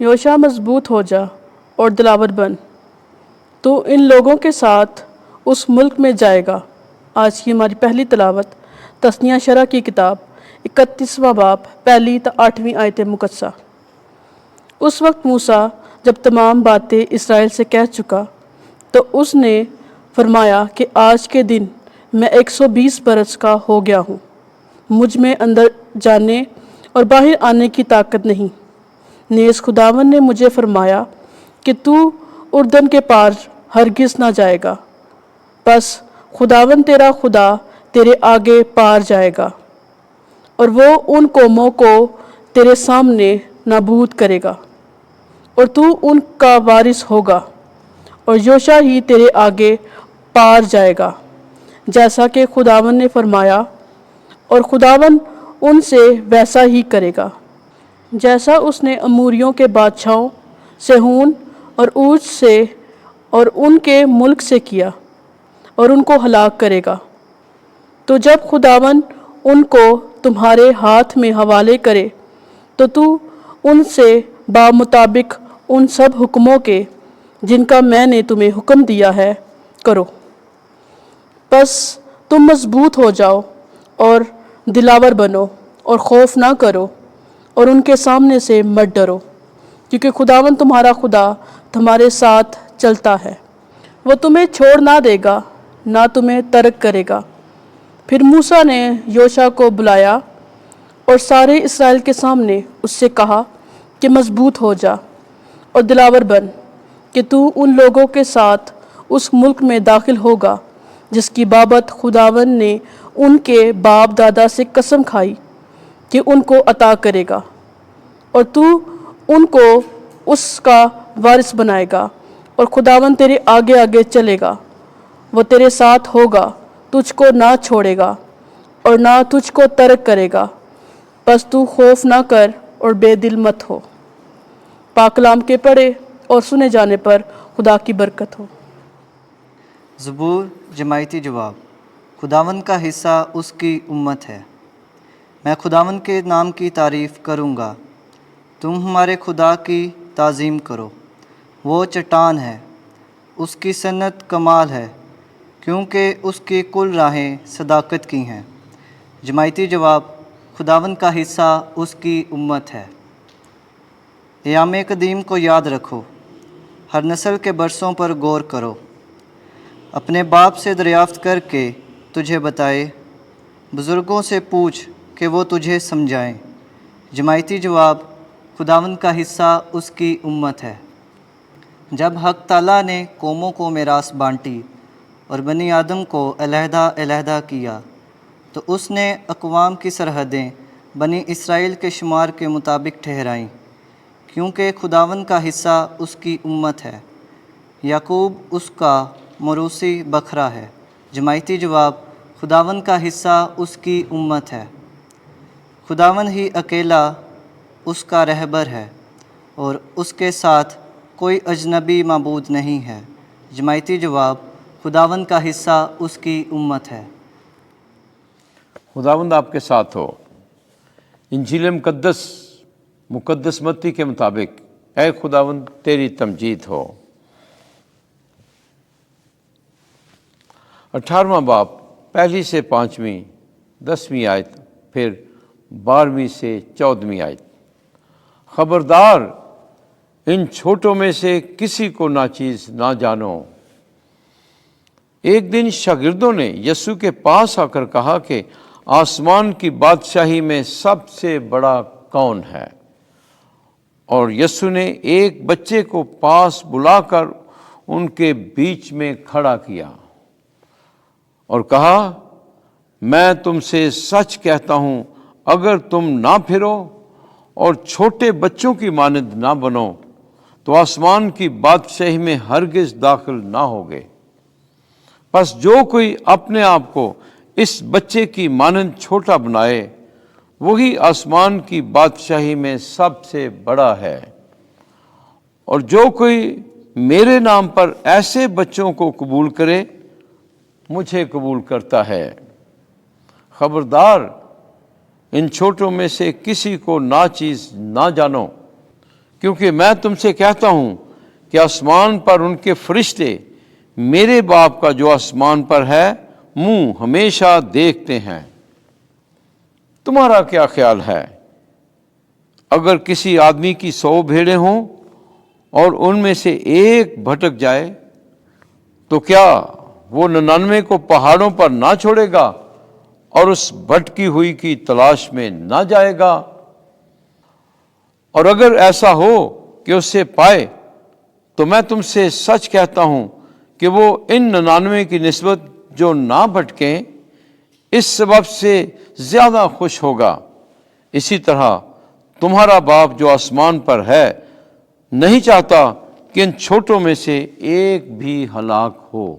योशा मजबूत हो जा और दिलावर बन, तो इन लोगों के साथ उस मुल्क में जाएगा। आज की हमारी पहली तिलावत तस्निया शरह की किताब 31वां बाब पहली तो 8वीं आयत मुकद्सा। उस वक्त मूसा जब तमाम बातें इसराइल से कह चुका तो उसने फरमाया कि आज के दिन मैं 120 बरस का हो गया हूँ। मुझ में अंदर जाने और बाहर आने की ताकत नहीं। नेज़ खुदावन ने मुझे फरमाया कि तू उर्दन के पार हरगिज़ ना जाएगा। बस खुदावन तेरा खुदा तेरे आगे पार जाएगा और वो उन कौमों को तेरे सामने नाबूद करेगा और तू उनका वारिस होगा और योशा ही तेरे आगे पार जाएगा, जैसा कि खुदावन ने फरमाया, और खुदावन उनसे वैसा ही करेगा जैसा उसने अमूरियों के बादशाहों सेहून और ऊज से और उनके मुल्क से किया, और उनको हलाक करेगा। तो जब खुदावन उनको तुम्हारे हाथ में हवाले करे तो तू उनसे बामुताबिक उन सब हुक्मों के जिनका मैंने तुम्हें हुक्म दिया है करो। बस तुम मजबूत हो जाओ और दिलावर बनो और खौफ ना करो और उनके सामने से मत डरो, क्योंकि खुदावन तुम्हारा खुदा तुम्हारे साथ चलता है। वो तुम्हें छोड़ ना देगा ना तुम्हें तर्क करेगा। फिर मूसा ने योशा को बुलाया और सारे इसराइल के सामने उससे कहा कि मजबूत हो जा और दिलावर बन कि तू उन लोगों के साथ उस मुल्क में दाखिल होगा जिसकी बाबत खुदावन ने उनके बाप दादा से कसम खाई कि उनको अता करेगा, और तू उनको उसका वारिस बनाएगा और खुदावन तेरे आगे आगे चलेगा। वो तेरे साथ होगा, तुझको ना छोड़ेगा और ना तुझको तर्क करेगा। बस तू खौफ ना कर और बेदिल मत हो। पाकलाम के पढ़े और सुने जाने पर खुदा की बरकत हो। ज़बूर जमायती जवाब। खुदावन का हिस्सा उसकी उम्मत है। मैं खुदावन के नाम की तारीफ़ करूँगा। तुम हमारे खुदा की ताज़ीम करो। वो चट्टान है, उसकी सन्नत कमाल है, क्योंकि उसकी कुल राहें सदाकत की हैं। जमायती जवाब। खुदावन का हिस्सा उसकी उम्मत है। याम कदीम को याद रखो, हर नस्ल के बरसों पर गौर करो। अपने बाप से दरियाफ्त करके तुझे बताए, बुज़ुर्गों से पूछ कि वो तुझे समझाएं। जमायती जवाब। खुदावन का हिस्सा उसकी उम्मत है। जब हक ताला ने कौमों को मेरास बांटी और बनी आदम को अलहदा अलहदा किया, तो उसने अक़वाम की सरहदें बनी इसराइल के शुमार के मुताबिक ठहराईं, क्योंकि खुदावन का हिस्सा उसकी उम्मत है। याकूब उसका मरूसी बखरा है। जमायती जवाब। खुदावन का हिस्सा उसकी उम्मत है। खुदावन ही अकेला उसका रहबर है और उसके साथ कोई अजनबी माबूद नहीं है। जमायती जवाब। खुदावन का हिस्सा उसकी उम्मत है। खुदावंद आपके साथ हो। इंजील मुकद्दस मत्ती के मुताबिक ऐ खुदावंद तेरी तमजीद हो। 18वां बाब पहली से 5वीं 10वीं आयत, फिर 12वीं से 14वीं आयत। खबरदार, इन छोटों में से किसी को नाचीज ना जानो। एक दिन शागिर्दों ने यीशु के पास आकर कहा कि आसमान की बादशाही में सबसे बड़ा कौन है? और यीशु ने एक बच्चे को पास बुलाकर उनके बीच में खड़ा किया और कहा, मैं तुमसे सच कहता हूं, अगर तुम ना फिरो और छोटे बच्चों की मानद ना बनो तो आसमान की बादशाही में हरगिज दाखिल ना होगे। बस जो कोई अपने आप को इस बच्चे की मानद छोटा बनाए, वही आसमान की बादशाही में सबसे बड़ा है। और जो कोई मेरे नाम पर ऐसे बच्चों को कबूल करे, मुझे कबूल करता है। खबरदार, इन छोटों में से किसी को नाचीज ना जानो, کیونکہ میں تم سے کہتا ہوں کہ آسمان پر ان کے فرشتے میرے باپ کا جو آسمان پر ہے منہ ہمیشہ دیکھتے ہیں۔ تمہارا کیا خیال ہے؟ اگر کسی آدمی کی 100 بھیڑیں ہوں اور ان میں سے ایک بھٹک جائے تو کیا وہ 99 کو پہاڑوں پر نہ چھوڑے گا اور اس بھٹکی ہوئی کی تلاش میں نہ جائے گا؟ اور اگر ایسا ہو کہ اسے پائے تو میں تم سے سچ کہتا ہوں کہ وہ ان 99 کی نسبت جو نہ بھٹکیں اس سبب سے زیادہ خوش ہوگا۔ اسی طرح تمہارا باپ جو آسمان پر ہے نہیں چاہتا کہ ان چھوٹوں میں سے ایک بھی ہلاک ہو۔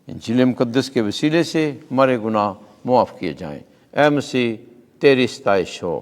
انجیل مقدس کے وسیلے سے ہمارے گناہ معاف کیے جائیں۔ اے مسیح تیری ستائش ہو۔